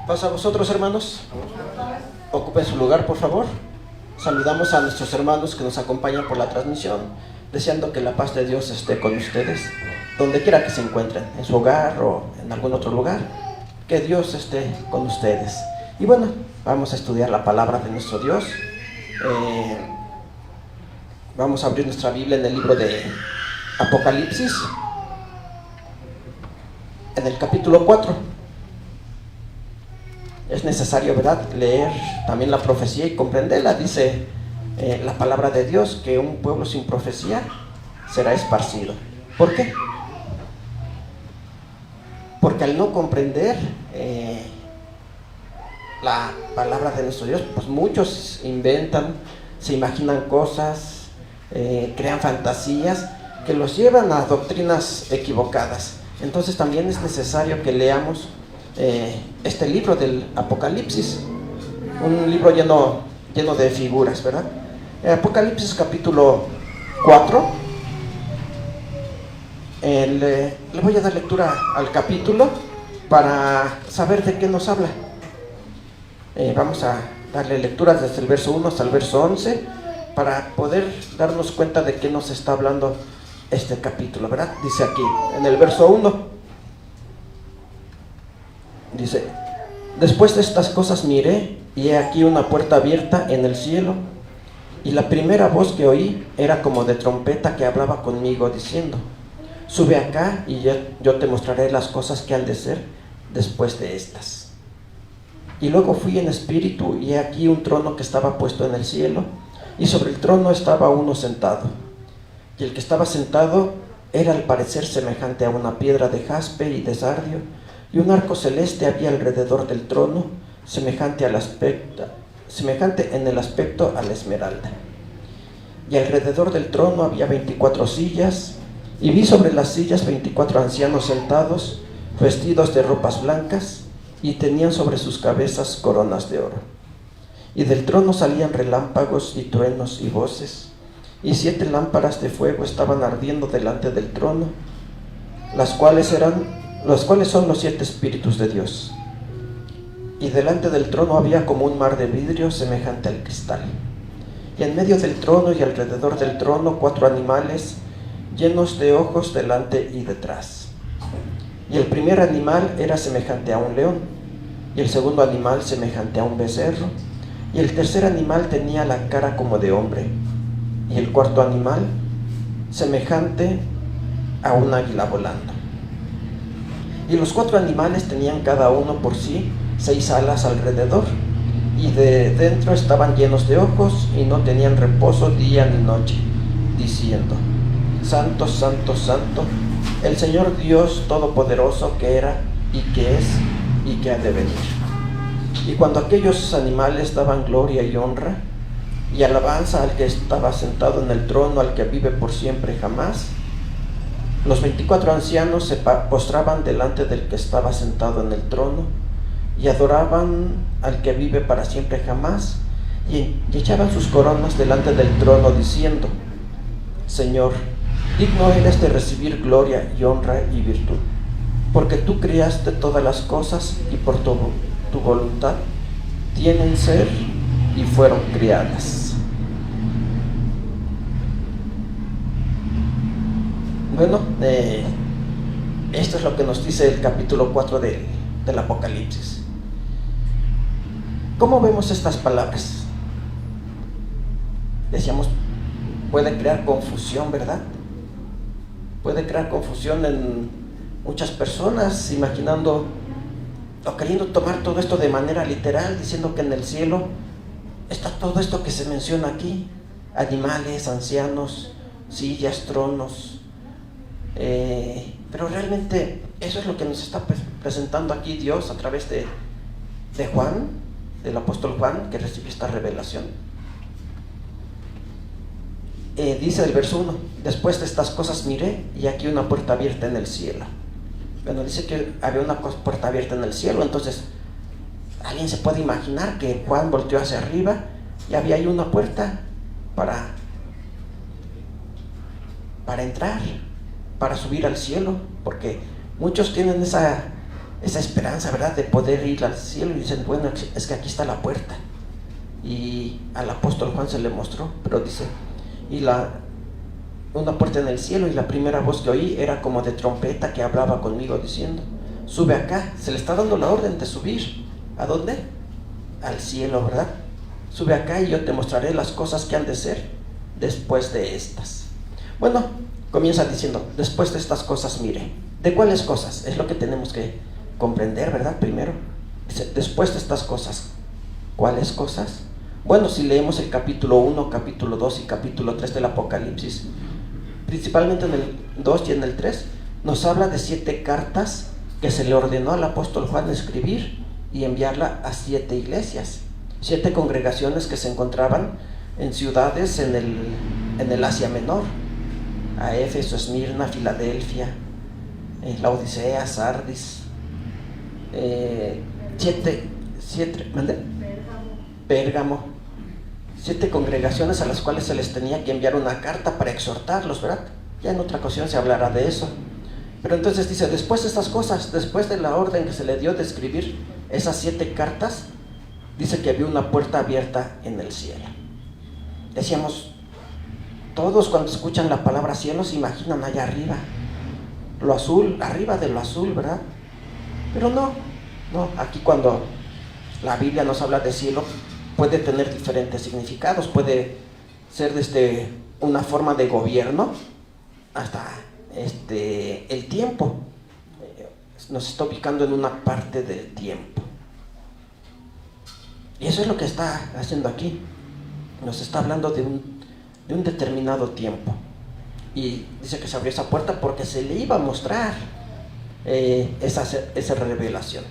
Pasa a vosotros, hermanos. Ocupen su lugar, por favor. Saludamos a nuestros hermanos que nos acompañan por la transmisión, deseando que la paz de Dios esté con ustedes, donde quiera que se encuentren, en su hogar o en algún otro lugar. Que Dios esté con ustedes. Y bueno, vamos a estudiar la palabra de nuestro Dios. Vamos a abrir nuestra Biblia en el libro de Apocalipsis, en el capítulo 4. Es necesario, ¿verdad?, leer también la profecía y comprenderla. Dice la palabra de Dios que un pueblo sin profecía será esparcido. ¿Por qué? Porque al no comprender la palabra de nuestro Dios, pues muchos inventan, se imaginan cosas, crean fantasías que los llevan a doctrinas equivocadas. Entonces también es necesario que leamos este libro del Apocalipsis, un libro lleno de figuras, ¿verdad? Apocalipsis capítulo 4. Le voy a dar lectura al capítulo para saber de qué nos habla. Vamos a darle lectura desde el verso 1 hasta el verso 11 para poder darnos cuenta de qué nos está hablando este capítulo, ¿verdad? Dice aquí, en el verso 1, dice: después de estas cosas miré, y he aquí una puerta abierta en el cielo, y la primera voz que oí era como de trompeta que hablaba conmigo, diciendo: sube acá, y yo te mostraré las cosas que han de ser después de estas. Y luego fui en espíritu, y he aquí un trono que estaba puesto en el cielo, y sobre el trono estaba uno sentado. Y el que estaba sentado era al parecer semejante a una piedra de jaspe y de sardio, y un arco celeste había alrededor del trono, semejante en el aspecto a la esmeralda. Y alrededor del trono había 24 sillas, y vi sobre las sillas 24 ancianos sentados, vestidos de ropas blancas, y tenían sobre sus cabezas coronas de oro. Y del trono salían relámpagos y truenos y voces, y 7 lámparas de fuego estaban ardiendo delante del trono, las cuales son los 7 espíritus de Dios. Y delante del trono había como un mar de vidrio semejante al cristal. Y en medio del trono y alrededor del trono 4 animales llenos de ojos delante y detrás. Y el primer animal era semejante a un león, y el segundo animal semejante a un becerro, y el tercer animal tenía la cara como de hombre, y el cuarto animal semejante a un águila volando. Y los 4 animales tenían cada uno por sí 6 alas alrededor, y de dentro estaban llenos de ojos, y no tenían reposo día ni noche, diciendo: Santo, Santo, Santo, el Señor Dios Todopoderoso, que era, y que es, y que ha de venir. Y cuando aquellos animales daban gloria y honra y alabanza al que estaba sentado en el trono, al que vive por siempre jamás, los 24 ancianos se postraban delante del que estaba sentado en el trono, y adoraban al que vive para siempre jamás, y echaban sus coronas delante del trono, diciendo: Señor, digno eres de recibir gloria y honra y virtud, porque tú creaste todas las cosas, y por tu voluntad tienen ser y fueron criadas. Bueno, esto es lo que nos dice el capítulo 4 del Apocalipsis. ¿Cómo vemos estas palabras? Decíamos, puede crear confusión, ¿verdad? Puede crear confusión en muchas personas, imaginando o queriendo tomar todo esto de manera literal, diciendo que en el cielo está todo esto que se menciona aquí: animales, ancianos, sillas, tronos. Pero realmente eso es lo que nos está presentando aquí Dios a través de Juan, del apóstol Juan, que recibió esta revelación. Dice el verso 1: después de estas cosas miré, y aquí una puerta abierta en el cielo. Bueno, dice que había una puerta abierta en el cielo. Entonces alguien se puede imaginar que Juan volteó hacia arriba y había ahí una puerta para entrar, para subir al cielo, porque muchos tienen esa esperanza, ¿verdad?, de poder ir al cielo, y dicen, bueno, es que aquí está la puerta. Y al apóstol Juan se le mostró, pero dice, una puerta en el cielo, y la primera voz que oí era como de trompeta que hablaba conmigo diciendo, sube acá. Se le está dando la orden de subir. ¿A dónde? Al cielo, ¿verdad? Sube acá y yo te mostraré las cosas que han de ser después de estas. Bueno, comienza diciendo, después de estas cosas, mire. ¿De cuáles cosas? Es lo que tenemos que comprender, ¿verdad? Primero, dice, después de estas cosas. ¿Cuáles cosas? Bueno, si leemos el capítulo 1, capítulo 2 y capítulo 3 del Apocalipsis, principalmente en el 2 y en el 3, nos habla de 7 cartas que se le ordenó al apóstol Juan escribir y enviarla a 7 iglesias, 7 congregaciones que se encontraban en ciudades en el Asia Menor, a Éfeso, Esmirna, Filadelfia, Laodicea, Sardis, 7, Pérgamo, 7 congregaciones a las cuales se les tenía que enviar una carta para exhortarlos, ¿verdad? Ya en otra ocasión se hablará de eso. Pero entonces dice, después de estas cosas, después de la orden que se le dio de escribir esas 7 cartas, dice que había una puerta abierta en el cielo. Decíamos, todos cuando escuchan la palabra cielo se imaginan allá arriba, lo azul, arriba de lo azul, ¿verdad? Pero no, aquí cuando la Biblia nos habla de cielo, puede tener diferentes significados. Puede ser desde una forma de gobierno hasta el tiempo. Nos está ubicando en una parte del tiempo. Y eso es lo que está haciendo aquí. Nos está hablando de un determinado tiempo. Y dice que se abrió esa puerta porque se le iba a mostrar esa revelación.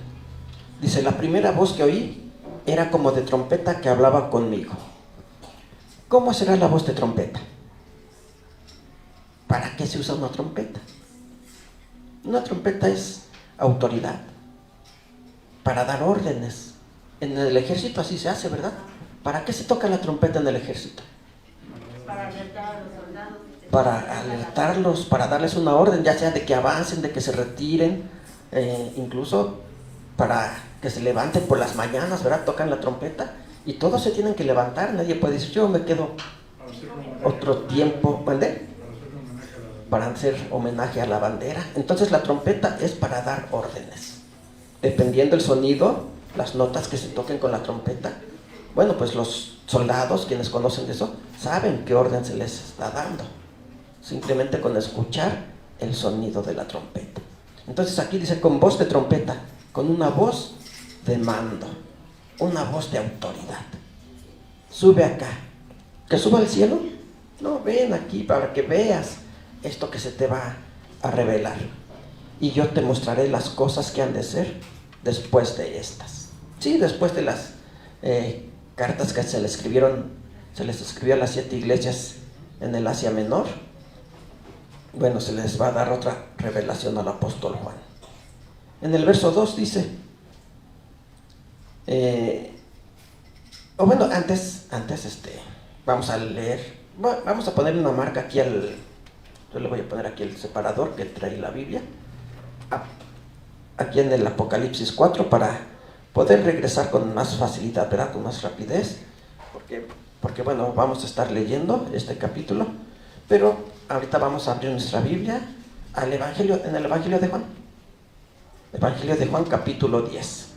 Dice, la primera voz que oí era como de trompeta que hablaba conmigo. ¿Cómo será la voz de trompeta? ¿Para qué se usa una trompeta? Una trompeta es autoridad, para dar órdenes. En el ejército así se hace, ¿verdad? ¿Para qué se toca la trompeta en el ejército? Para alertar a los soldados. Para alertarlos, para darles una orden, ya sea de que avancen, de que se retiren, incluso para que se levanten por las mañanas, ¿verdad? Tocan la trompeta y todos se tienen que levantar. Nadie puede decir, yo me quedo otro tiempo, ¿vale? Para hacer homenaje a la bandera. Entonces la trompeta es para dar órdenes. Dependiendo el sonido, las notas que se toquen con la trompeta, bueno, pues los soldados, quienes conocen de eso, saben qué orden se les está dando, simplemente con escuchar el sonido de la trompeta. Entonces aquí dice, con voz de trompeta, con una voz de mando, una voz de autoridad. Sube acá. ¿Que suba al cielo? No, ven aquí para que veas esto que se te va a revelar. Y yo te mostraré las cosas que han de ser después de estas. Sí, después de las cartas que se les escribió a las 7 iglesias en el Asia Menor. Bueno, se les va a dar otra revelación al apóstol Juan. En el verso 2 dice, antes vamos a leer, vamos a poner una marca aquí yo le voy a poner aquí el separador que trae la Biblia, aquí en el Apocalipsis 4, para poder regresar con más facilidad, ¿verdad? Con más rapidez, porque bueno, vamos a estar leyendo este capítulo, pero ahorita vamos a abrir nuestra Biblia en el Evangelio de Juan. Evangelio de Juan, capítulo 10.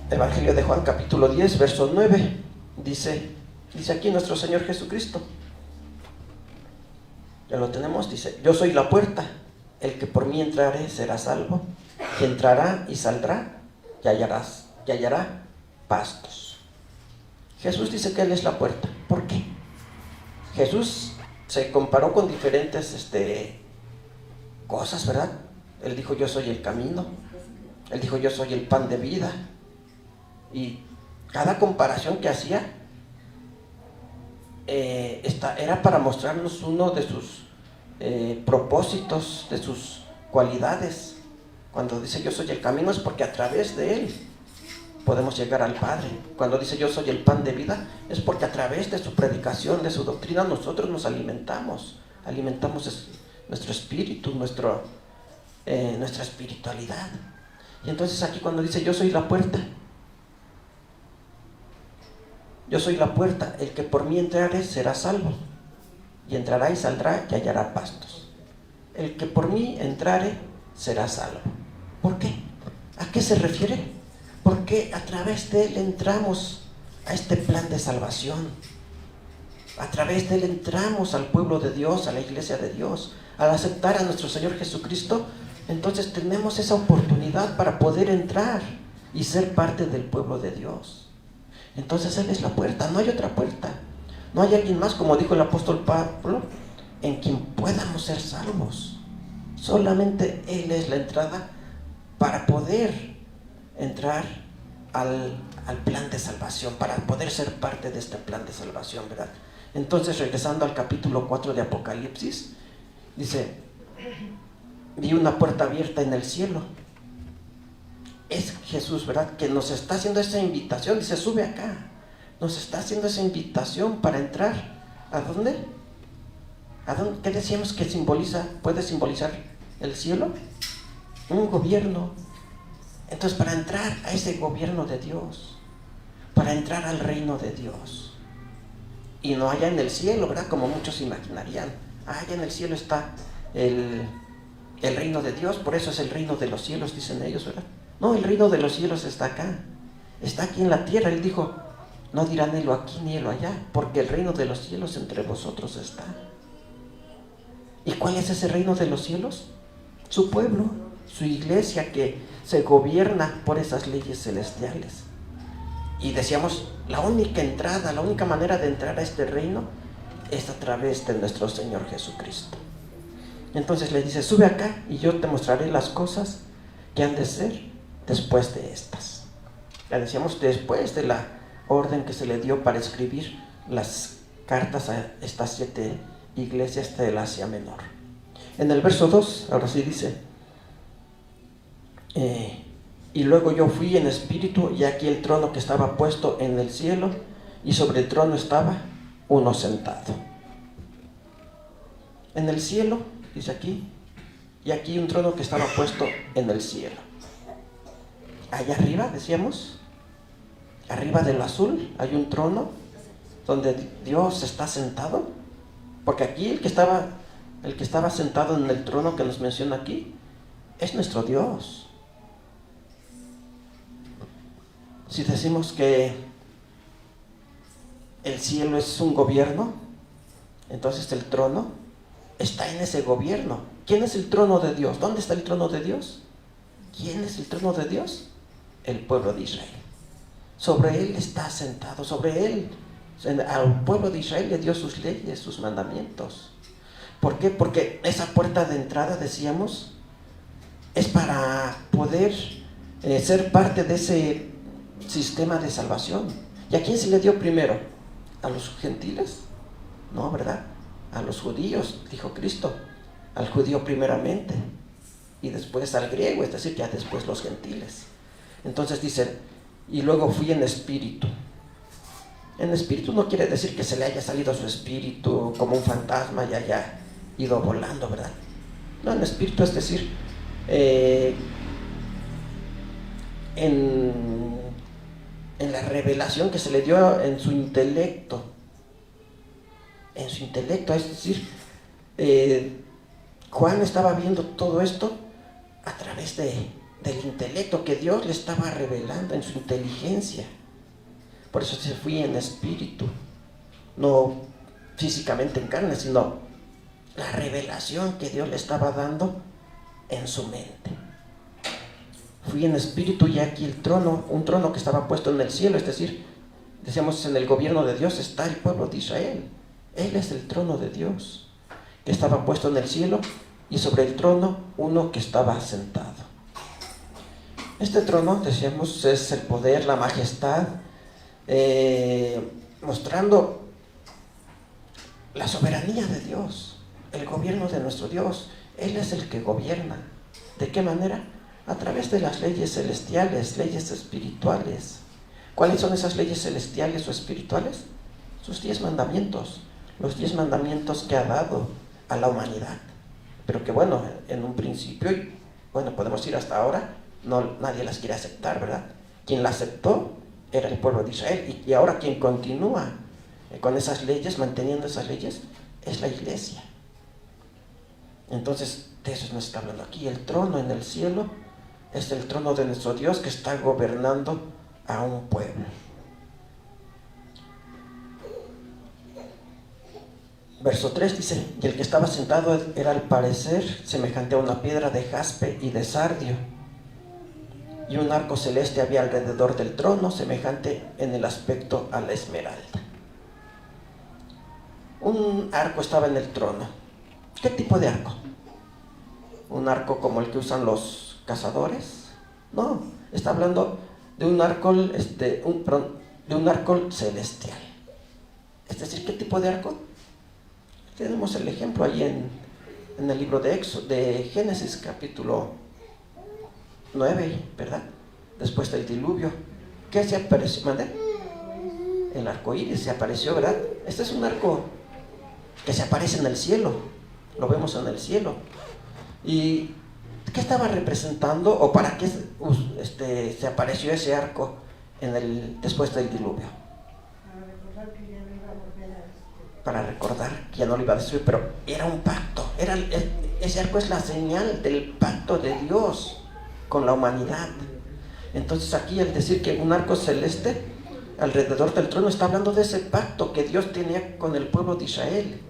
Evangelio de Juan, capítulo 10, verso 9. Dice aquí nuestro Señor Jesucristo. Ya lo tenemos, dice, yo soy la puerta, el que por mí entrare será salvo, que entrará y saldrá y hallará pastos. Jesús dice que Él es la puerta. ¿Por qué? Jesús se comparó con diferentes cosas, ¿verdad? Él dijo, yo soy el camino. Él dijo, yo soy el pan de vida. Y cada comparación que hacía era para mostrarnos uno de sus propósitos, de sus cualidades. Cuando dice yo soy el camino es porque a través de Él podemos llegar al Padre. Cuando dice yo soy el pan de vida, es porque a través de su predicación, de su doctrina, nosotros nos alimentamos nuestro espíritu, nuestra espiritualidad. Y entonces aquí cuando dice yo soy la puerta, el que por mí entrare será salvo, y entrará y saldrá y hallará pastos. El que por mí entrare será salvo. ¿Por qué? ¿A qué se refiere? Porque a través de él entramos a este plan de salvación. A través de él entramos al pueblo de Dios, a la iglesia de Dios. Al aceptar a nuestro Señor Jesucristo, entonces tenemos esa oportunidad para poder entrar y ser parte del pueblo de Dios. Entonces él es la puerta, no hay otra puerta. No hay alguien más, como dijo el apóstol Pablo, en quien podamos ser salvos. Solamente él es la entrada para poder entrar al plan de salvación, para poder ser parte de este plan de salvación, ¿verdad? Entonces, regresando al capítulo 4 de Apocalipsis, dice, vi una puerta abierta en el cielo. Es Jesús, ¿verdad?, que nos está haciendo esa invitación. Dice, sube acá. Nos está haciendo esa invitación para entrar. ¿A dónde? ¿A dónde? ¿Qué decíamos que puede simbolizar el cielo? Un gobierno. Entonces, para entrar a ese gobierno de Dios, para entrar al reino de Dios, y no allá en el cielo, ¿verdad?, como muchos imaginarían. Allá en el cielo está el reino de Dios, por eso es el reino de los cielos, dicen ellos, ¿verdad? No, el reino de los cielos está acá, está aquí en la tierra. Él dijo, no dirán helo aquí ni helo allá, porque el reino de los cielos entre vosotros está. ¿Y cuál es ese reino de los cielos? Su pueblo, su iglesia, que se gobierna por esas leyes celestiales. Y decíamos, la única entrada, la única manera de entrar a este reino es a través de nuestro Señor Jesucristo. Entonces le dice, sube acá y yo te mostraré las cosas que han de ser después de estas. Ya decíamos, después de la orden que se le dio para escribir las cartas a estas 7 iglesias del Asia Menor. En el verso 2, ahora sí dice, y luego yo fui en espíritu, y aquí el trono que estaba puesto en el cielo, y sobre el trono estaba uno sentado. En el cielo, dice aquí, y aquí un trono que estaba puesto en el cielo. Allá arriba, decíamos, arriba del azul hay un trono donde Dios está sentado, porque aquí el que estaba sentado en el trono que nos menciona aquí es nuestro Dios. Si decimos que el cielo es un gobierno, entonces el trono está en ese gobierno. ¿Quién es el trono de Dios? ¿Dónde está el trono de Dios? ¿Quién es el trono de Dios? El pueblo de Israel. Sobre él está sentado, sobre él, al pueblo de Israel le dio sus leyes, sus mandamientos. ¿Por qué? Porque esa puerta de entrada, decíamos, es para poder ser parte de ese sistema de salvación. ¿Y a quién se le dio primero? ¿A los gentiles? No, ¿verdad? A los judíos, dijo Cristo. Al judío primeramente y después al griego, es decir, ya después los gentiles. Entonces dice, y luego fui en espíritu. En espíritu no quiere decir que se le haya salido su espíritu como un fantasma y haya ido volando, ¿verdad? No, en espíritu es decir, en la revelación que se le dio en su intelecto. En su intelecto, es decir, Juan estaba viendo todo esto a través del intelecto que Dios le estaba revelando en su inteligencia. Por eso se fui en espíritu, no físicamente en carne, sino la revelación que Dios le estaba dando en su mente. Fui en espíritu y aquí el trono, un trono que estaba puesto en el cielo, es decir, decíamos, en el gobierno de Dios está el pueblo de Israel. Él es el trono de Dios, que estaba puesto en el cielo, y sobre el trono uno que estaba sentado. Este trono, decíamos, es el poder, la majestad, mostrando la soberanía de Dios, el gobierno de nuestro Dios. Él es el que gobierna. ¿De qué manera? A través de las leyes celestiales, leyes espirituales. ¿Cuáles son esas leyes celestiales o espirituales? Sus 10 mandamientos. Los 10 mandamientos que ha dado a la humanidad. Pero que bueno, en un principio, y bueno, podemos ir hasta ahora, nadie las quiere aceptar, ¿verdad? Quien la aceptó era el pueblo de Israel. Y ahora quien continúa con esas leyes, manteniendo esas leyes, es la iglesia. Entonces, de eso nos está hablando aquí. El trono en el cielo es el trono de nuestro Dios que está gobernando a un pueblo. Verso 3 dice: y el que estaba sentado era al parecer semejante a una piedra de jaspe y de sardio, y un arco celeste había alrededor del trono, semejante en el aspecto a la esmeralda. Un arco estaba en el trono. ¿Qué tipo de arco? ¿Un arco como el que usan los cazadores? No, está hablando de un arco, de un arco celestial. Es decir, ¿qué tipo de arco? Tenemos el ejemplo ahí en el libro de Génesis, capítulo 9, ¿verdad? Después del diluvio. ¿Qué se apareció? ¿Mande? El arco iris se apareció, ¿verdad? Este es un arco que se aparece en el cielo. Lo vemos en el cielo. ¿Y qué estaba representando o para qué se apareció ese arco después del diluvio? Para recordar que ya no lo iba a destruir, pero era un pacto. Ese arco es la señal del pacto de Dios con la humanidad. Entonces aquí al decir que un arco celeste alrededor del trono está hablando de ese pacto que Dios tenía con el pueblo de Israel.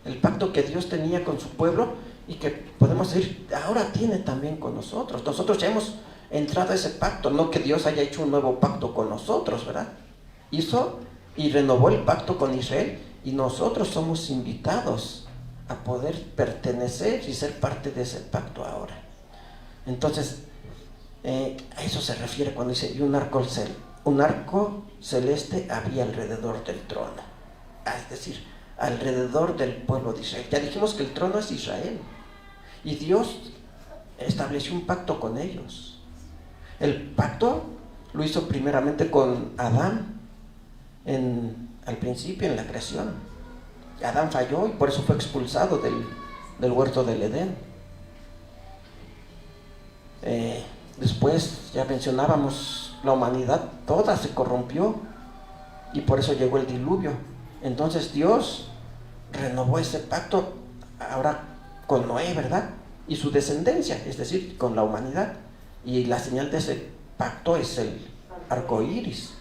El pacto que Dios tenía con su pueblo y que podemos decir ahora tiene también con nosotros. Nosotros ya hemos entrado a ese pacto, no que Dios haya hecho un nuevo pacto con nosotros, ¿verdad? Hizo y renovó el pacto con Israel, y nosotros somos invitados a poder pertenecer y ser parte de ese pacto ahora. Entonces, a eso se refiere cuando dice: y un arco celeste había alrededor del trono. Es decir, alrededor del pueblo de Israel. Ya dijimos que el trono es Israel, y Dios estableció un pacto con ellos. El pacto lo hizo primeramente con Adán al principio, en la creación. Adán falló y por eso fue expulsado del huerto del Edén. Después, ya mencionábamos, la humanidad toda se corrompió y por eso llegó el diluvio. Entonces Dios renovó ese pacto ahora con Noé, ¿verdad? Y su descendencia, es decir, con la humanidad. Y la señal de ese pacto es el arco iris.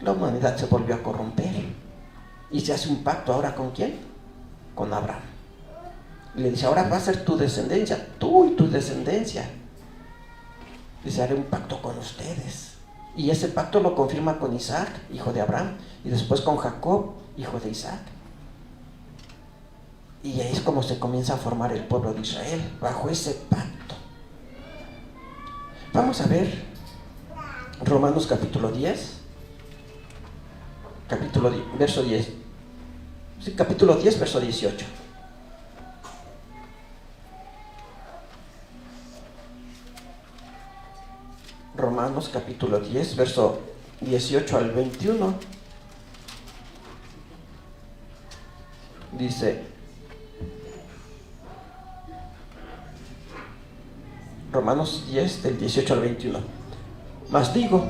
La humanidad se volvió a corromper y se hace un pacto ahora ¿con quién? Con Abraham. Le dice: ahora va a ser tu descendencia, tú y tu descendencia. Dice: haré un pacto con ustedes. Y ese pacto lo confirma con Isaac, hijo de Abraham, y después con Jacob, hijo de Isaac. Y ahí es como se comienza a formar el pueblo de Israel, bajo ese pacto. Vamos a ver Romanos capítulo 10. Verso 10. Sí, capítulo 10, verso 18. Romanos capítulo 10, verso 18 al 21. Dice, Romanos 10, del 18 al 21. Mas digo,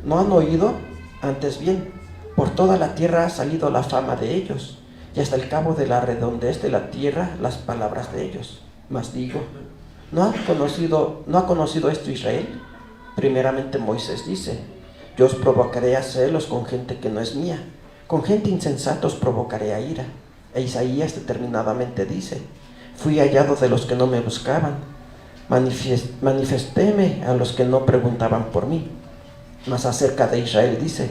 ¿no han oído? Antes bien, por toda la tierra ha salido la fama de ellos, y hasta el cabo de la redondez de la tierra las palabras de ellos. Mas digo, ¿no ha conocido esto Israel? Primeramente Moisés dice: yo os provocaré a celos con gente que no es mía, con gente insensata os provocaré a ira. E Isaías determinadamente dice: fui hallado de los que no me buscaban, manifestéme a los que no preguntaban por mí. Mas acerca de Israel dice: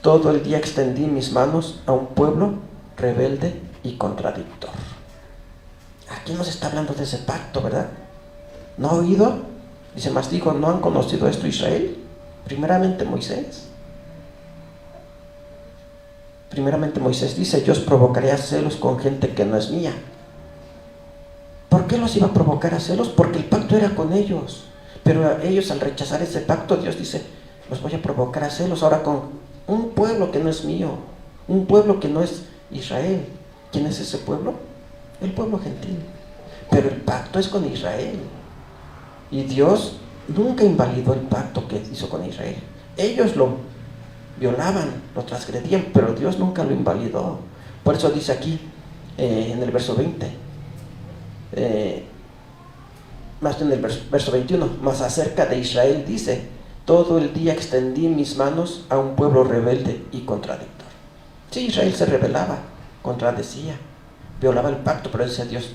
todo el día extendí mis manos a un pueblo rebelde y contradictor. Aquí nos está hablando de ese pacto, ¿verdad? ¿No ha oído? Dice: mas digo, ¿no han conocido esto Israel? Primeramente Moisés dice: yo os provocaré a celos con gente que no es mía. ¿Por qué los iba a provocar a celos? Porque el pacto era con ellos. Pero a ellos, al rechazar ese pacto, Dios dice, los voy a provocar a celos ahora con un pueblo que no es mío, un pueblo que no es Israel. ¿Quién es ese pueblo? El pueblo gentil. Pero el pacto es con Israel. Y Dios nunca invalidó el pacto que hizo con Israel. Ellos lo violaban, lo transgredían, pero Dios nunca lo invalidó. Por eso dice aquí, en el verso 20, más en el verso 21, mas acerca de Israel dice, todo el día extendí mis manos a un pueblo rebelde y contradictor. Sí, Israel se rebelaba, contradecía, violaba el pacto, pero decía Dios,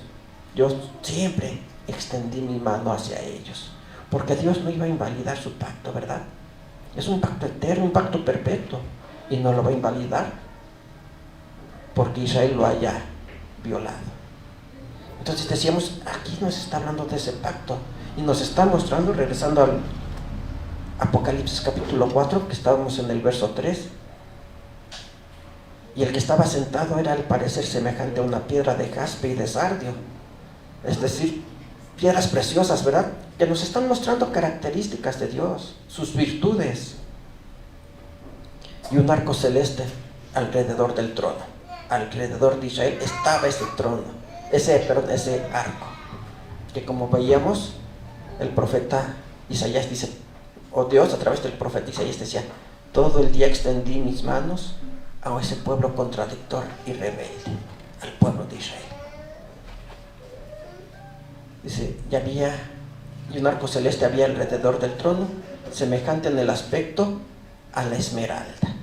yo siempre extendí mi mano hacia ellos, porque Dios no iba a invalidar su pacto, ¿verdad? Es un pacto eterno, un pacto perpetuo, y no lo va a invalidar porque Israel lo haya violado. Entonces decíamos, aquí nos está hablando de ese pacto y nos está mostrando, regresando al Apocalipsis capítulo 4, que estábamos en el verso 3, y el que estaba sentado era al parecer semejante a una piedra de jaspe y de sardio, es decir, piedras preciosas, ¿verdad? Que nos están mostrando características de Dios, sus virtudes, y un arco celeste alrededor del trono. Alrededor de Israel estaba ese trono, ese arco, que como veíamos, el profeta Isaías dice, o Dios a través del profeta Isaías decía, todo el día extendí mis manos a ese pueblo contradictor y rebelde, al pueblo de Israel. Dice, y un arco celeste había alrededor del trono, semejante en el aspecto a la esmeralda.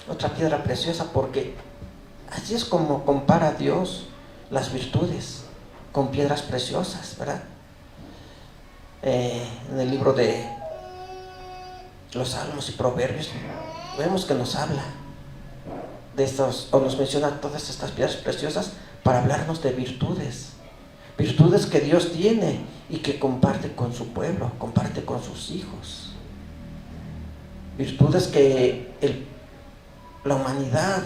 Otra piedra preciosa, porque así es como compara Dios las virtudes con piedras preciosas, ¿verdad? En el libro de los Salmos y Proverbios vemos que nos habla de estos, o nos menciona todas estas piedras preciosas para hablarnos de virtudes que Dios tiene y que comparte con su pueblo, comparte con sus hijos, virtudes que la humanidad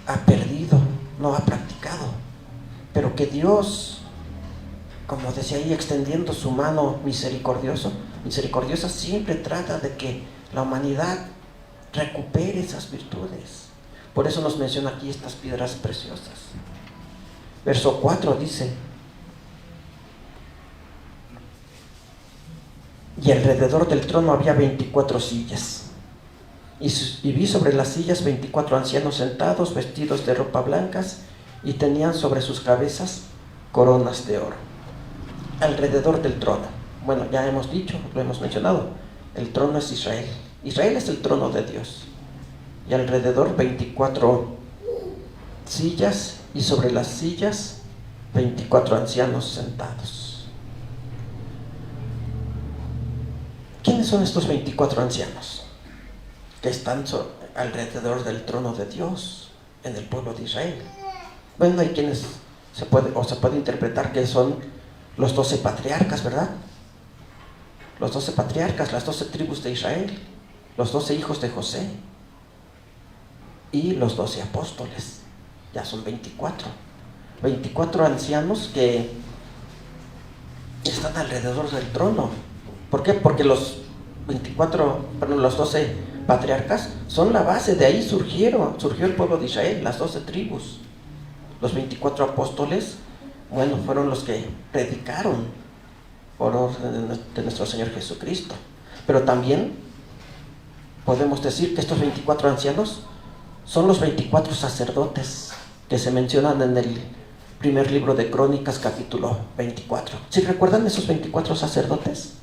ha perdido, no ha practicado, pero que Dios, como decía ahí, extendiendo su mano misericordiosa, siempre trata de que la humanidad recupere esas virtudes. Por eso nos menciona aquí estas piedras preciosas. Verso 4 dice, y alrededor del trono había 24 sillas, y vi sobre las sillas 24 ancianos sentados, vestidos de ropa blancas, y tenían sobre sus cabezas coronas de oro. Alrededor del trono, bueno, ya hemos dicho, lo hemos mencionado, el trono es Israel. Israel es el trono de Dios. Y alrededor 24 sillas, y sobre las sillas 24 ancianos sentados. ¿Quiénes son estos 24 ancianos que están alrededor del trono de Dios en el pueblo de Israel? Bueno, hay quienes se puede interpretar que son los 12 patriarcas, ¿verdad? Los 12 patriarcas, las 12 tribus de Israel, los 12 hijos de José y los 12 apóstoles. Ya son 24 ancianos que están alrededor del trono. ¿Por qué? Porque los 12 patriarcas son la base, de ahí surgió el pueblo de Israel, las 12 tribus. Los 24 apóstoles, bueno, fueron los que predicaron por orden de nuestro Señor Jesucristo. Pero también podemos decir que estos 24 ancianos son los 24 sacerdotes que se mencionan en el primer libro de Crónicas, capítulo 24. ¿Sí recuerdan esos 24 sacerdotes?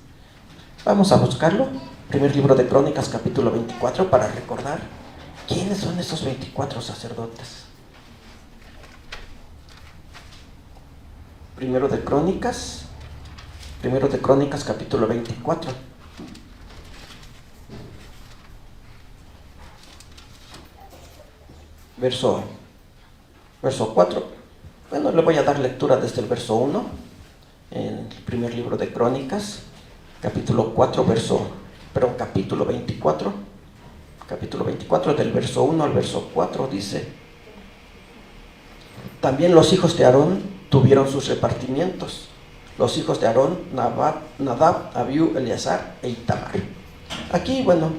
Vamos a buscarlo. Primer libro de Crónicas, capítulo 24, para recordar quiénes son esos 24 sacerdotes. Primero de Crónicas, capítulo 24. Verso 4. Bueno, le voy a dar lectura desde el verso 1, en el primer libro de Crónicas, capítulo 24, del verso 1 al verso 4 dice: También los hijos de Aarón tuvieron sus repartimientos. Los hijos de Aarón, Nadab, Abiú, Eleazar e Itamar. Aquí, bueno,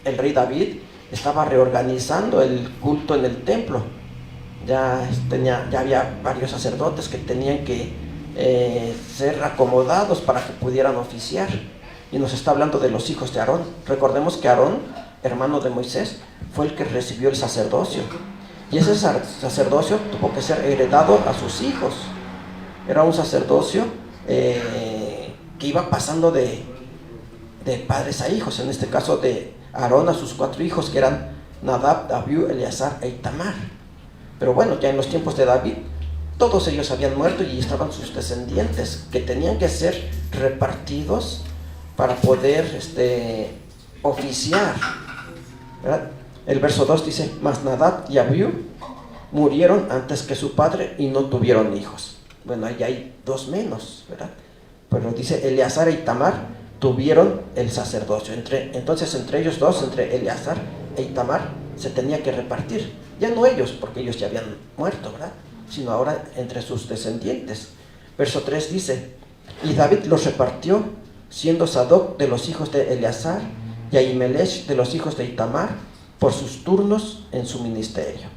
el rey David estaba reorganizando el culto en el templo. Ya había varios sacerdotes que tenían que ser acomodados para que pudieran oficiar. Y nos está hablando de los hijos de Aarón. Recordemos que Aarón, hermano de Moisés, fue el que recibió el sacerdocio. Y ese sacerdocio tuvo que ser heredado a sus hijos. Era un sacerdocio que iba pasando de padres a hijos. En este caso de Aarón a sus 4 hijos, que eran Nadab, Abiú, Eleazar e Itamar. Pero bueno, ya en los tiempos de David, todos ellos habían muerto y estaban sus descendientes, que tenían que ser repartidos para poder oficiar, ¿verdad? El verso 2 dice: mas Nadab y Abiú murieron antes que su padre y no tuvieron hijos. Bueno, ahí hay 2 menos, ¿verdad? Pero dice: Eleazar e Itamar tuvieron el sacerdocio. Entonces entre ellos 2, entre Eleazar e Itamar, se tenía que repartir. Ya no ellos, porque ellos ya habían muerto, ¿verdad? Sino ahora entre sus descendientes. Verso 3 dice: y David los repartió, siendo Sadoc de los hijos de Eleazar y Ahimelech de los hijos de Itamar, por sus turnos en su ministerio.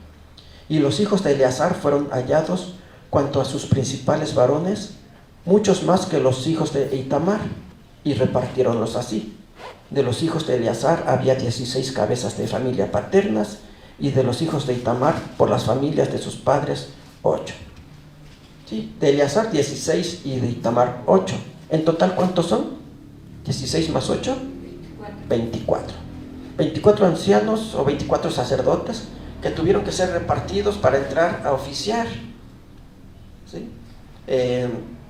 Y los hijos de Eleazar fueron hallados, cuanto a sus principales varones, muchos más que los hijos de Itamar, y repartiéronlos así. De los hijos de Eleazar había 16 cabezas de familia paternas, y de los hijos de Itamar, por las familias de sus padres, 8. ¿Sí? De Eleazar 16 y de Itamar 8. En total, ¿cuántos son? 16 más 8, 24. 24 ancianos o 24 sacerdotes que tuvieron que ser repartidos para entrar a oficiar. ¿Sí?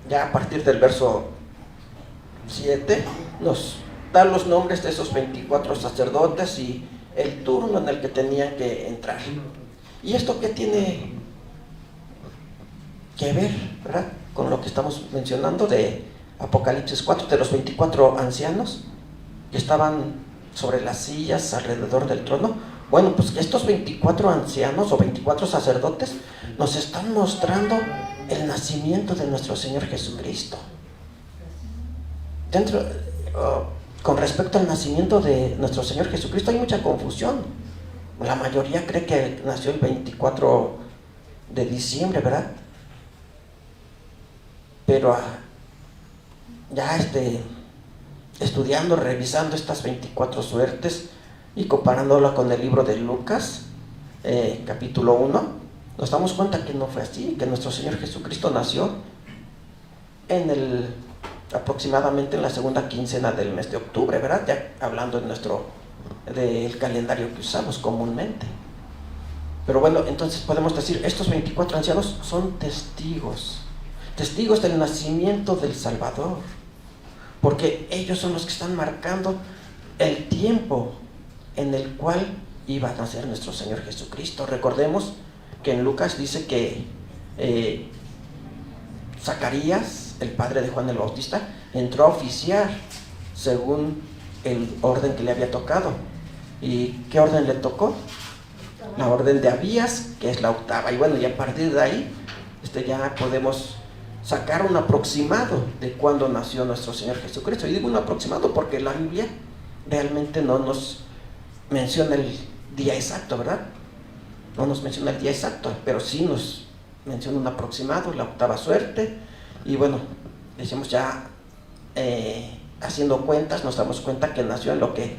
Ya a partir del verso 7 nos da los nombres de esos 24 sacerdotes y el turno en el que tenían que entrar. ¿Y esto qué tiene que ver, verdad, con lo que estamos mencionando de Apocalipsis 4, de los 24 ancianos que estaban sobre las sillas alrededor del trono? Bueno, pues estos 24 ancianos o 24 sacerdotes nos están mostrando el nacimiento de nuestro Señor Jesucristo. Con respecto al nacimiento de nuestro Señor Jesucristo hay mucha confusión. La mayoría cree que nació el 24 de diciembre, ¿verdad? Pero ya estudiando, revisando estas 24 suertes y comparándola con el libro de Lucas, capítulo 1, nos damos cuenta que no fue así, que nuestro Señor Jesucristo nació aproximadamente en la segunda quincena del mes de octubre, ¿verdad? Ya hablando del calendario que usamos comúnmente. Pero bueno, entonces podemos decir, estos 24 ancianos son testigos del nacimiento del Salvador, porque ellos son los que están marcando el tiempo en el cual iba a nacer nuestro Señor Jesucristo. Recordemos que en Lucas dice que Zacarías, el padre de Juan el Bautista, entró a oficiar según el orden que le había tocado. ¿Y qué orden le tocó? La orden de Abías, que es la octava. Y bueno, y a partir de ahí ya podemos sacar un aproximado de cuándo nació nuestro Señor Jesucristo. Y digo un aproximado porque la Biblia realmente no nos menciona el día exacto, ¿verdad? No nos menciona el día exacto, pero sí nos menciona un aproximado, la octava suerte. Y bueno, decimos ya, haciendo cuentas, nos damos cuenta que nació en lo que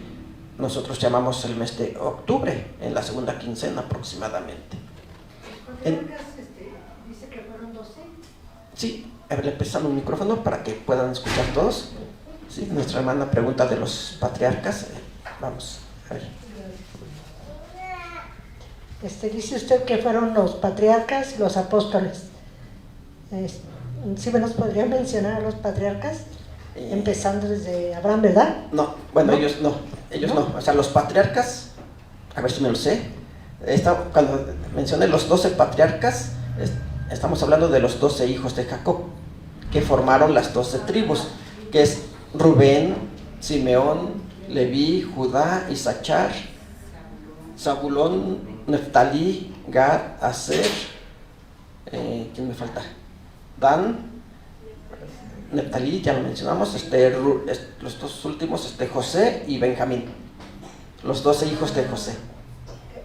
nosotros llamamos el mes de octubre, en la segunda quincena aproximadamente. Dice que fueron 12. Sí, a ver, le prestan un micrófono para que puedan escuchar todos. Sí, nuestra hermana pregunta de los patriarcas. Vamos, a ver. Dice usted que fueron los patriarcas y los apóstoles. ¿Sí me nos podría mencionar a los patriarcas? Empezando desde Abraham, ¿verdad? No, bueno, ¿no? ellos no. O sea, los patriarcas, a ver si me lo sé. Cuando mencioné los 12 patriarcas, estamos hablando de los 12 hijos de Jacob, que formaron las 12 tribus, que es Rubén, Simeón, Leví, Judá, Isachar, Zabulón, Neftalí, Gad, Aser, ¿Quién me falta? Dan, Neftalí, ya lo mencionamos, los dos últimos, José y Benjamín, los 12 hijos de José.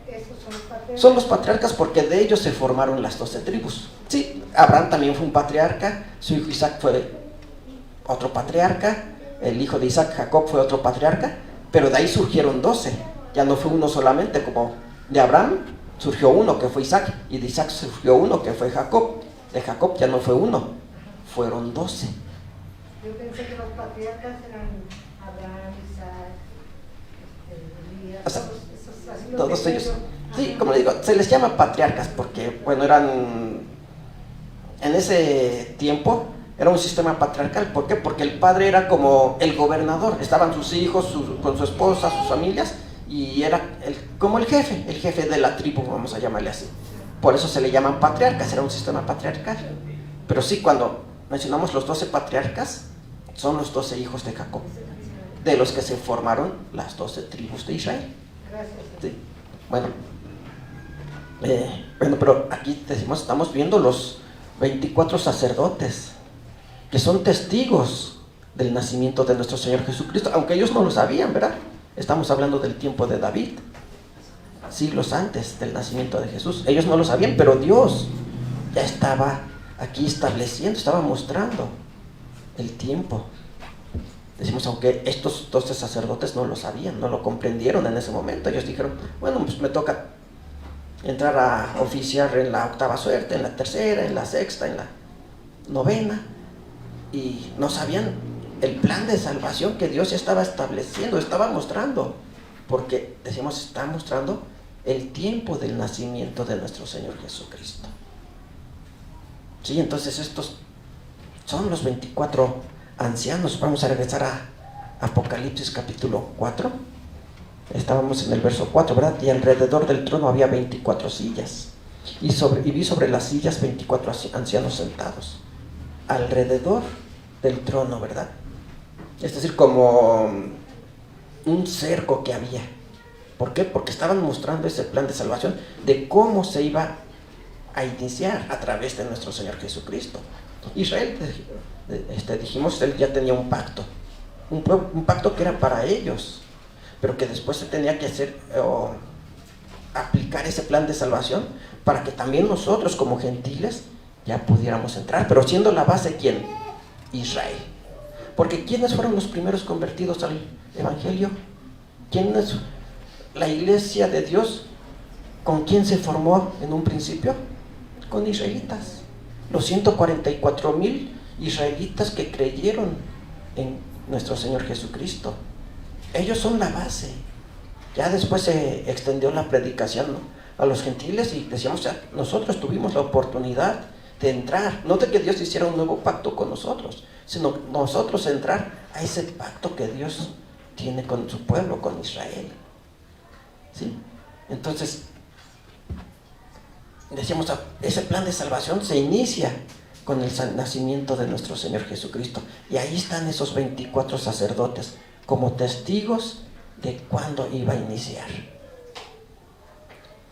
¿Esos son los patriarcas? Son los patriarcas porque de ellos se formaron las 12 tribus. Sí, Abraham también fue un patriarca, su hijo Isaac fue otro patriarca, el hijo de Isaac, Jacob, fue otro patriarca, pero de ahí surgieron 12, ya no fue uno solamente, como de Abraham surgió uno que fue Isaac, y de Isaac surgió uno que fue Jacob, de Jacob ya no fue uno, fueron 12. Yo pensé que los patriarcas eran Abraham, Isaac, Elías, O sea, así los todos de ellos. ellos. Sí, como le digo, se les llama patriarcas porque, bueno, eran, en ese tiempo, era un sistema patriarcal. ¿Por qué? Porque el padre era como el gobernador, estaban sus hijos, con su esposa, sus familias, y era como el jefe de la tribu, vamos a llamarle así. Por eso se le llaman patriarcas, era un sistema patriarcal. Pero sí, cuando mencionamos los 12 patriarcas, son los 12 hijos de Jacob, de los que se formaron las 12 tribus de Israel. Gracias. Sí. Bueno, pero aquí decimos, estamos viendo los 24 sacerdotes que son testigos del nacimiento de nuestro Señor Jesucristo, aunque ellos no lo sabían, ¿verdad? Estamos hablando del tiempo de David, siglos antes del nacimiento de Jesús. Ellos no lo sabían, pero Dios ya estaba aquí estableciendo, estaba mostrando el tiempo. Decimos, aunque estos 12 sacerdotes no lo sabían, no lo comprendieron en ese momento. Ellos dijeron, bueno, pues me toca entrar a oficiar en la 8ª suerte, en la 3ª, en la 6ª, en la 9ª. Y no sabían el plan de salvación que Dios ya estaba estableciendo, estaba mostrando. Porque, decimos, está mostrando el tiempo del nacimiento de nuestro Señor Jesucristo. Sí, entonces estos son los 24 ancianos. Vamos a regresar a Apocalipsis capítulo 4. Estábamos en el verso 4, ¿verdad? Y alrededor del trono había 24 sillas. Y vi sobre las sillas 24 ancianos sentados. Alrededor del trono, ¿verdad? Es decir, como un cerco que había. ¿Por qué? Porque estaban mostrando ese plan de salvación, de cómo se iba a iniciar a través de nuestro Señor Jesucristo. Israel, dijimos, él ya tenía un pacto, un pacto que era para ellos, pero que después se tenía que hacer aplicar ese plan de salvación para que también nosotros como gentiles ya pudiéramos entrar, pero siendo la base, ¿quién? Israel. Porque ¿quiénes fueron los primeros convertidos al Evangelio? ¿Quiénes? La iglesia de Dios, ¿con quién se formó en un principio? Con israelitas. Los 144,000 israelitas que creyeron en nuestro Señor Jesucristo. Ellos son la base. Ya después se extendió la predicación, ¿no?, a los gentiles, y decíamos, ya, nosotros tuvimos la oportunidad de entrar, no de que Dios hiciera un nuevo pacto con nosotros, sino nosotros entrar a ese pacto que Dios tiene con su pueblo, con Israel. ¿Sí? Entonces, decíamos, ese plan de salvación se inicia con el nacimiento de nuestro Señor Jesucristo. Y ahí están esos 24 sacerdotes como testigos de cuándo iba a iniciar,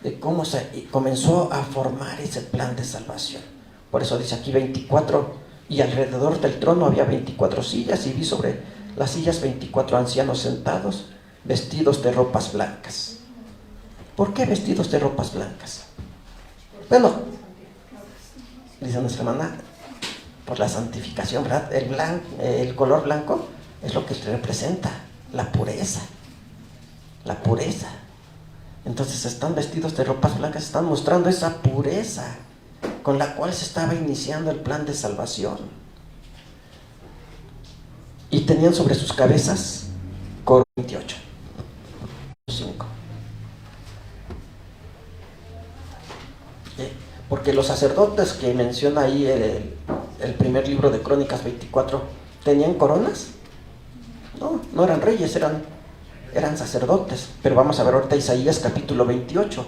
de cómo se comenzó a formar ese plan de salvación. Por eso dice aquí 24, y alrededor del trono había 24 sillas, y vi sobre las sillas 24 ancianos sentados, vestidos de ropas blancas. ¿Por qué vestidos de ropas blancas? Bueno, dice nuestra hermana, por la santificación, ¿verdad? El color blanco es lo que representa la pureza. La pureza. Entonces están vestidos de ropas blancas, están mostrando esa pureza con la cual se estaba iniciando el plan de salvación. Y tenían sobre sus cabezas coronas. 28. 5. Porque los sacerdotes que menciona ahí el primer libro de Crónicas 24, ¿tenían coronas? No, no eran reyes, eran sacerdotes. Pero vamos a ver ahorita Isaías capítulo 28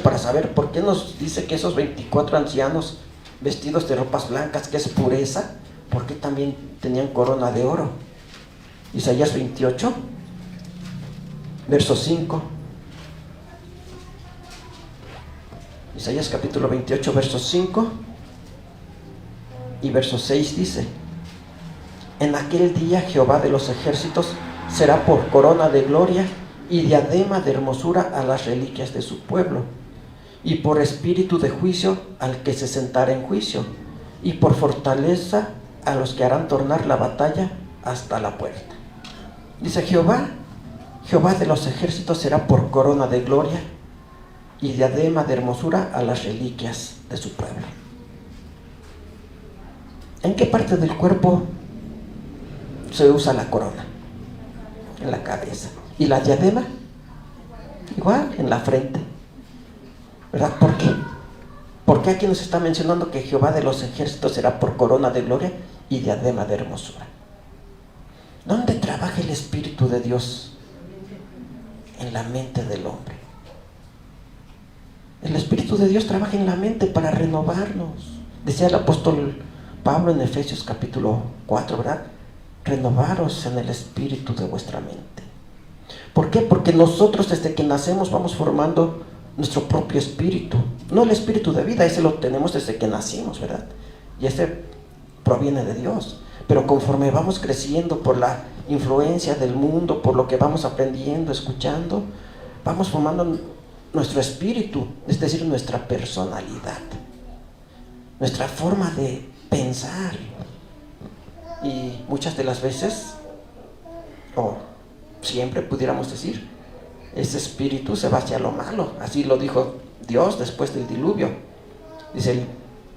para saber por qué nos dice que esos 24 ancianos vestidos de ropas blancas, que es pureza, ¿por qué también tenían corona de oro? Isaías 28 verso 5. Isaías capítulo 28, verso 5 y verso 6 dice: en aquel día Jehová de los ejércitos será por corona de gloria y diadema de hermosura a las reliquias de su pueblo, y por espíritu de juicio al que se sentara en juicio, y por fortaleza a los que harán tornar la batalla hasta la puerta. Dice Jehová de los ejércitos será por corona de gloria y diadema de hermosura a las reliquias de su pueblo. ¿En qué parte del cuerpo se usa la corona? En la cabeza. ¿Y la diadema? Igual, en la frente. ¿Verdad? ¿Por qué? Porque aquí nos está mencionando que Jehová de los ejércitos será por corona de gloria y diadema de hermosura. ¿Dónde trabaja el Espíritu de Dios? En la mente del hombre. El Espíritu de Dios trabaja en la mente para renovarnos. Decía el apóstol Pablo en Efesios capítulo 4, ¿verdad? Renovaros en el espíritu de vuestra mente. ¿Por qué? Porque nosotros desde que nacemos vamos formando nuestro propio espíritu. No el espíritu de vida, ese lo tenemos desde que nacimos, ¿verdad? Y ese proviene de Dios. Pero conforme vamos creciendo por la influencia del mundo, por lo que vamos aprendiendo, escuchando, vamos formando nuestro espíritu, es decir, nuestra personalidad, nuestra forma de pensar. Y muchas de las veces, o siempre pudiéramos decir, ese espíritu se va hacia lo malo. Así lo dijo Dios después del diluvio. Dice, el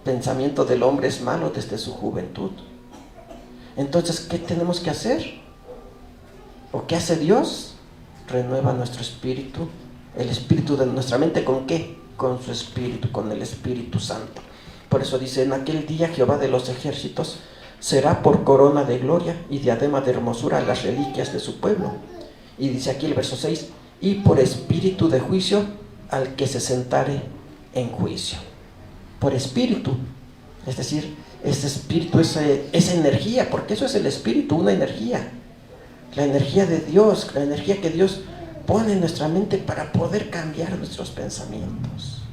pensamiento del hombre es malo desde su juventud. Entonces, ¿qué tenemos que hacer? ¿O qué hace Dios? Renueva nuestro espíritu, el espíritu de nuestra mente. ¿Con qué? Con su espíritu, con el Espíritu Santo. Por eso dice, en aquel día Jehová de los ejércitos será por corona de gloria y diadema de hermosura a las reliquias de su pueblo. Y dice aquí el verso 6, y por espíritu de juicio al que se sentare en juicio. Por espíritu, es decir, ese espíritu, esa energía, porque eso es el espíritu, una energía. La energía de Dios, la energía que Dios pone en nuestra mente para poder cambiar nuestros pensamientos.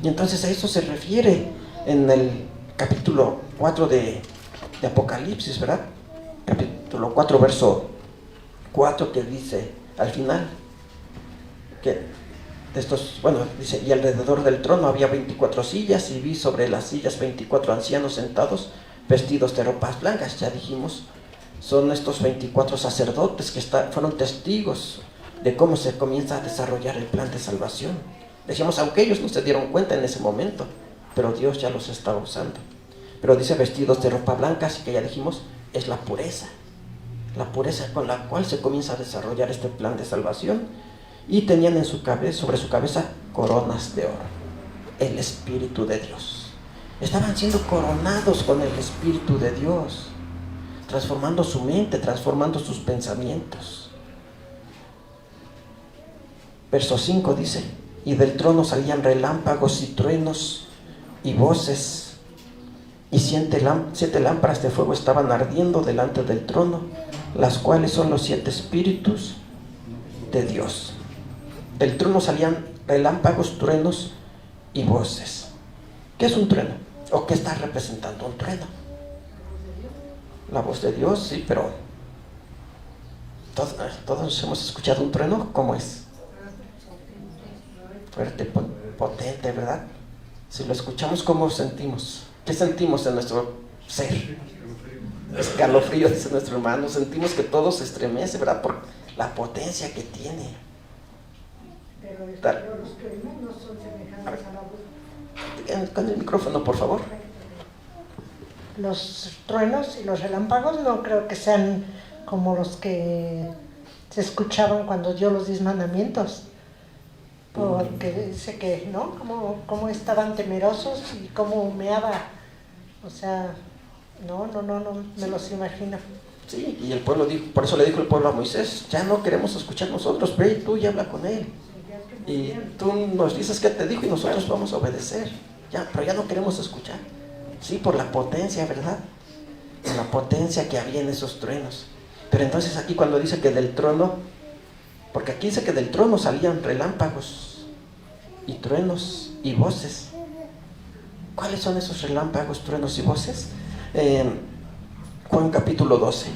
Y entonces a eso se refiere en el capítulo 4 de Apocalipsis, ¿verdad? Capítulo 4, verso 4, que dice al final que de estos, bueno, dice, y alrededor del trono había 24 sillas, y vi sobre las sillas 24 ancianos sentados, vestidos de ropas blancas. Ya dijimos, son estos 24 sacerdotes que fueron testigos de cómo se comienza a desarrollar el plan de salvación. Decíamos, aunque ellos no se dieron cuenta en ese momento, pero Dios ya los estaba usando. Pero dice vestidos de ropa blanca, así que ya dijimos, es la pureza con la cual se comienza a desarrollar este plan de salvación. Y tenían en su cabeza, sobre su cabeza, coronas de oro, el Espíritu de Dios. Estaban siendo coronados con el Espíritu de Dios, transformando su mente, transformando sus pensamientos. Verso 5 dice, y del trono salían relámpagos y truenos y voces, y 7 lámparas de fuego estaban ardiendo delante del trono, las cuales son los 7 espíritus de Dios. Del trono salían relámpagos, truenos y voces. ¿Qué es un trueno? ¿O qué está representando un trueno? La voz de Dios, sí, pero todos hemos escuchado un trueno. ¿Cómo es? Fuerte, potente, ¿verdad? Si lo escuchamos, ¿cómo sentimos? ¿Qué sentimos en nuestro ser? Escalofrío, dice nuestro hermano. Sentimos que todo se estremece, ¿verdad? Por la potencia que tiene. Pero los truenos no son semejantes a la voz. Con el micrófono, por favor. Los truenos y los relámpagos no creo que sean como los que se escuchaban cuando dio los 10 mandamientos. Porque dice que, ¿no? Cómo estaban temerosos y cómo humeaba. O sea, no me los imagino. Sí, y el pueblo dijo, por eso le dijo el pueblo a Moisés, ya no queremos escuchar nosotros, ve tú y habla con él. Y tú nos dices qué te dijo y nosotros vamos a obedecer. Pero ya no queremos escuchar. Sí, por la potencia, ¿verdad? Por la potencia que había en esos truenos. Pero entonces aquí cuando dice que del trono, porque aquí dice que del trono salían relámpagos y truenos y voces. ¿Cuáles son esos relámpagos, truenos y voces? Juan capítulo 12.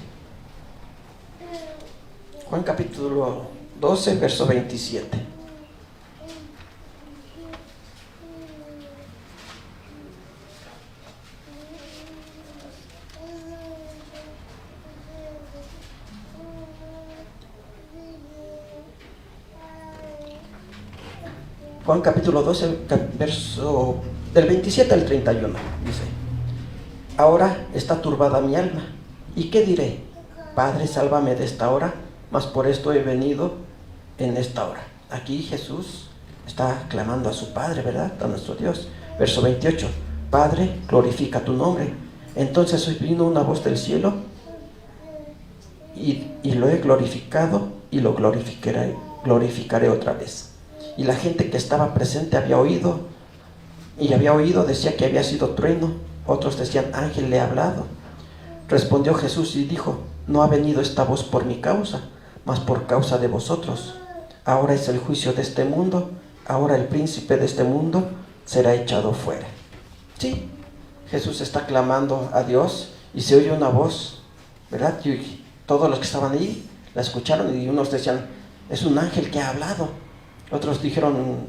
Juan capítulo 12, verso 27. Juan capítulo 12, verso del 27 al 31, dice: ahora está turbada mi alma, ¿y qué diré? Padre, sálvame de esta hora, mas por esto he venido en esta hora. Aquí Jesús está clamando a su Padre, ¿verdad? A nuestro Dios. Verso 28, Padre, glorifica tu nombre. Entonces hoy vino una voz del cielo, y lo he glorificado, y lo glorificaré otra vez. Y la gente que estaba presente había oído, decía que había sido trueno, otros decían ángel le ha hablado. Respondió Jesús y dijo: no ha venido esta voz por mi causa, mas por causa de vosotros. Ahora es el juicio de este mundo, ahora el príncipe de este mundo será echado fuera. Sí, Jesús está clamando a Dios y se oye una voz, ¿verdad? Y todos los que estaban ahí la escucharon, y unos decían: es un ángel que ha hablado. Otros dijeron: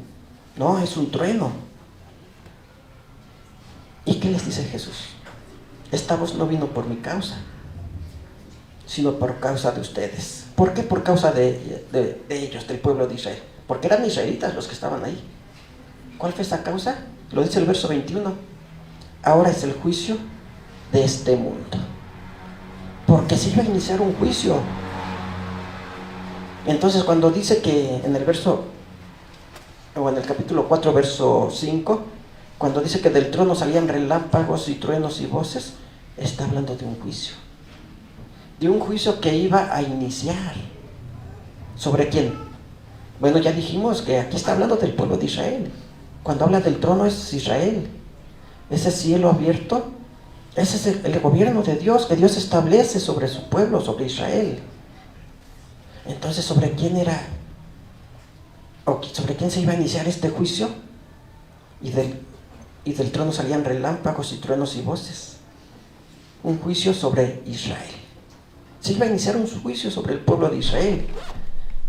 no, es un trueno. ¿Y qué les dice Jesús? Esta voz no vino por mi causa, sino por causa de ustedes. ¿Por qué? Por causa de ellos, del pueblo de Israel. Porque eran israelitas los que estaban ahí. ¿Cuál fue esa causa? Lo dice el verso 21. Ahora es el juicio de este mundo. Porque se iba a iniciar un juicio. Entonces, cuando dice que en el verso, o en el capítulo 4, verso 5, cuando dice que del trono salían relámpagos y truenos y voces, está hablando de un juicio. De un juicio que iba a iniciar. ¿Sobre quién? Bueno, ya dijimos que aquí está hablando del pueblo de Israel. Cuando habla del trono es Israel. Ese cielo abierto, ese es el gobierno de Dios, que Dios establece sobre su pueblo, sobre Israel. Entonces, ¿sobre quién era? ¿O sobre quién se iba a iniciar este juicio? Y del trono salían relámpagos y truenos y voces. Un juicio sobre Israel. Se iba a iniciar un juicio sobre el pueblo de Israel.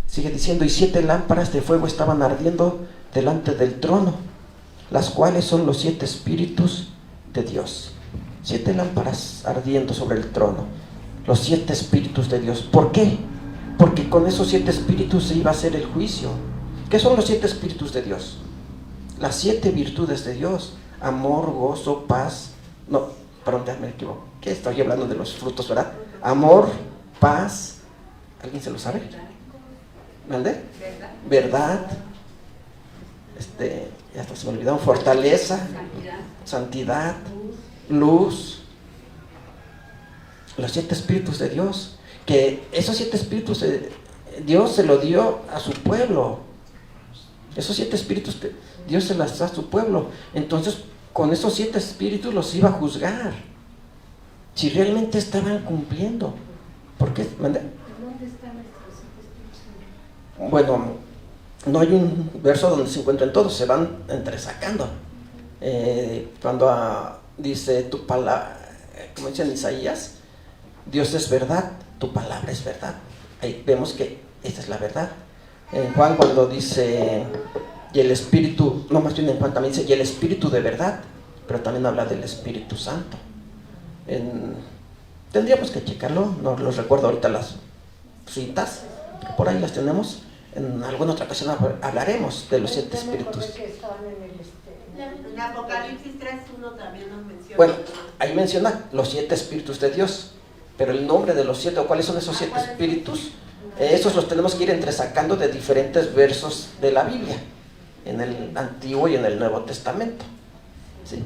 Sigue diciendo: y 7 lámparas de fuego estaban ardiendo delante del trono, las cuales son los 7 espíritus de Dios. 7 lámparas ardiendo sobre el trono, los 7 espíritus de Dios. ¿Por qué? Porque con esos 7 espíritus se iba a hacer el juicio. ¿Qué son los 7 espíritus de Dios? Las 7 virtudes de Dios: amor, gozo, paz. No, perdón, ya me equivoco. ¿Qué? Estoy hablando de los frutos, ¿verdad? Amor, paz. ¿Alguien se lo sabe? ¿Mande? Verdad. Ya hasta se me olvidaron. Fortaleza, santidad, luz. Los 7 espíritus de Dios. Que esos 7 espíritus Dios se lo dio a su pueblo. Esos 7 espíritus Dios se las da a su pueblo. Entonces, con esos 7 espíritus los iba a juzgar. Si realmente estaban cumpliendo. ¿Por qué? ¿Dónde están nuestros 7 espíritus? Bueno, no hay un verso donde se encuentren todos, se van entresacando. Cuando dice tu palabra, como dice en Isaías, Dios es verdad, tu palabra es verdad. Ahí vemos que esta es la verdad. En Juan, cuando dice, y el Espíritu, no, más bien en Juan también dice, y el Espíritu de verdad, pero también habla del Espíritu Santo. Tendríamos que checarlo, no los recuerdo ahorita las citas, por ahí las tenemos. En alguna otra ocasión hablaremos de los 7 espíritus. En Apocalipsis 3:1 también nos menciona. Bueno, ahí menciona los 7 espíritus de Dios, pero el nombre de los 7, o cuáles son esos 7 espíritus, esos los tenemos que ir entresacando de diferentes versos de la Biblia, en el Antiguo y en el Nuevo Testamento. ¿Sí?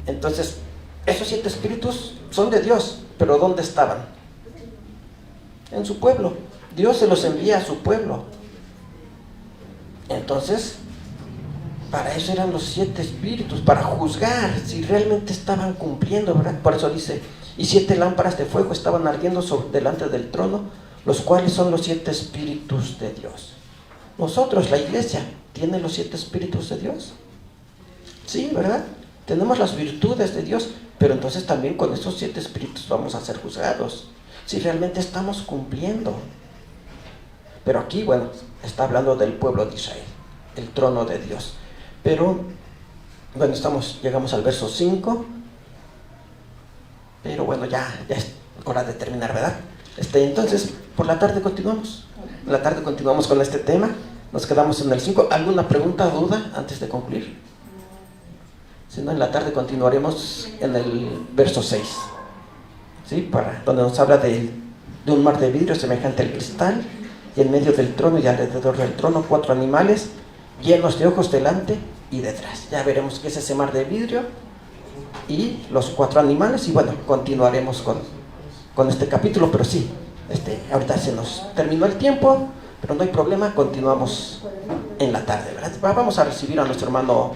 Entonces, esos 7 espíritus son de Dios, pero ¿dónde estaban? En su pueblo. Dios se los envía a su pueblo. Entonces, para eso eran los 7 espíritus, para juzgar si realmente estaban cumpliendo, ¿verdad? Por eso dice, y 7 lámparas de fuego estaban ardiendo delante del trono, los cuales son los 7 espíritus de Dios. nosotros, la iglesia, ¿tiene los 7 espíritus de Dios? Sí, ¿verdad? Tenemos las virtudes de Dios, pero entonces también con esos 7 espíritus vamos a ser juzgados, si realmente estamos cumpliendo. Pero aquí, bueno, está hablando del pueblo de Israel, el trono de Dios. Pero, bueno, llegamos al verso 5, pero bueno, ya es hora de terminar, ¿verdad? Entonces, por la tarde continuamos. En la tarde continuamos con este tema. Nos quedamos en el 5. ¿Alguna pregunta o duda antes de concluir? Si no, en la tarde continuaremos en el verso 6. ¿Sí? Donde nos habla de un mar de vidrio semejante al cristal, y en medio del trono y alrededor del trono 4 animales llenos de ojos delante y detrás. Ya veremos qué es ese mar de vidrio y los 4 animales, y bueno, continuaremos con este capítulo, pero sí, ahorita se nos terminó el tiempo, pero no hay problema, continuamos en la tarde, ¿verdad? Vamos a recibir a nuestro hermano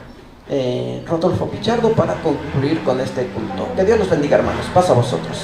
Rodolfo Pichardo para concluir con este culto. Que Dios los bendiga, hermanos. Paz a vosotros.